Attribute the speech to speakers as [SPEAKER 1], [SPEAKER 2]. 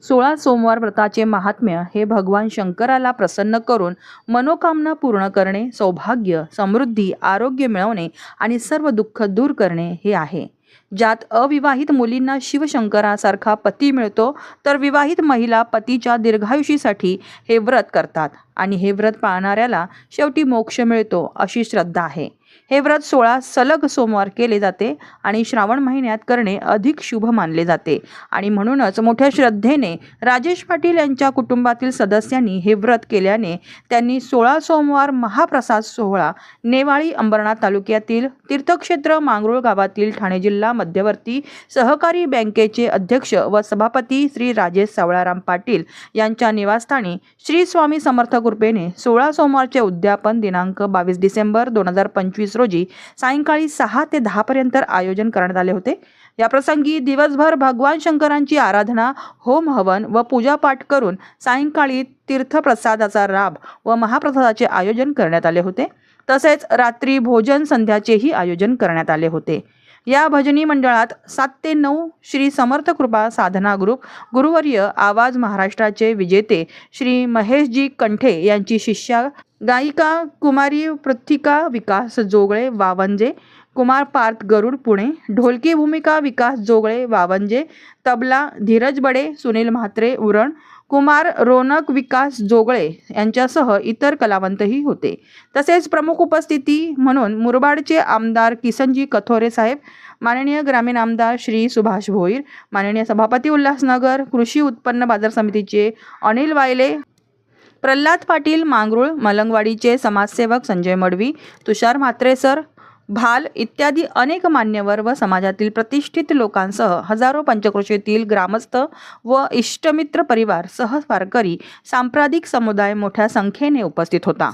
[SPEAKER 1] 16 सोमवार व्रताचे महात्म्य हे भगवान शंकराला प्रसन्न करून मनोकामना पूर्ण करणे, सौभाग्य, समृद्धी, आरोग्य मिळवणे आणि सर्व दुःख दूर करणे हे आहे. ज्यात अविवाहित मुलींना शिवशंकरासारखा पती मिळतो, तर विवाहित महिला पतीच्या दीर्घायुषीसाठी हे व्रत करतात आणि हे व्रत पाळणाऱ्याला शेवटी मोक्ष मिळतो अशी श्रद्धा आहे. हे व्रत 16 सलग सोमवार केले जाते आणि श्रावण महिन्यात करणे अधिक शुभ मानले जाते आणि म्हणूनच मोठ्या श्रद्धेने राजेश पाटील यांच्या कुटुंबातील सदस्यांनी हे व्रत केल्याने त्यांनी 16 सोमवार महाप्रसाद सोहळा नेवाळी अंबरनाथ तालुक्यातील तीर्थक्षेत्र मांगरूळ गावातील ठाणे जिल्हा मध्यवर्ती सहकारी बँकेचे अध्यक्ष व सभापती श्री राजेश सावळाराम पाटील यांच्या निवासस्थानी श्री स्वामी समर्थ कृपेने 16 सोमवारचे उद्यापन दिनांक 22 डिसेंबर 2025 रोजी सायंकाळी 6 ते 10 पर्यंत आयोजन करण्यात आले होते. या प्रसंगी दिवसभर भगवान शंकरांची आराधना, होम हवन व पूजापाठ करून सायंकाळी तीर्थप्रसादाचा लाभ व महाप्रसादाचे आयोजन करण्यात आले होते. तसेच रात्री भोजन संध्याचेही आयोजन करण्यात आले होते. या भजनी मंडळात 7 ते 9 श्री समर्थ कृपा साधना ग्रुप, गुरुवर्य आवाज महाराष्ट्राचे विजेते श्री महेशजी कंठे यांची शिष्या गायिका कुमारी पृथ्विका विकास जोगळे वावंजे, कुमार पार्थ गरुड पुणे, ढोलकी भूमिका विकास जोगळे वावंजे, तबला धीरज बडे, सुनील म्हात्रे उरण, कुमार रोनक विकास जोगळे यांच्यासह इतर कलावंतही होते. तसेच प्रमुख उपस्थिती म्हणून मुरबाडचे आमदार किसनजी कथोरे साहेब, माननीय ग्रामीण आमदार श्री सुभाष भोईर, माननीय सभापती उल्हासनगर कृषी उत्पन्न बाजार समितीचे अनिल वायले, प्रल्हाद पाटील मांगरूळ, मलंगवाडीचे समाजसेवक संजय मडवी, तुषार म्हात्रे सर, भाल इत्यादी अनेक मान्यवर व समाजातील प्रतिष्ठित लोकांसह हजारो पंचक्रोशीतील ग्रामस्थ व इष्टमित्र परिवार सह वारकरी सांप्रदायिक समुदाय मोठ्या संख्येने उपस्थित होता.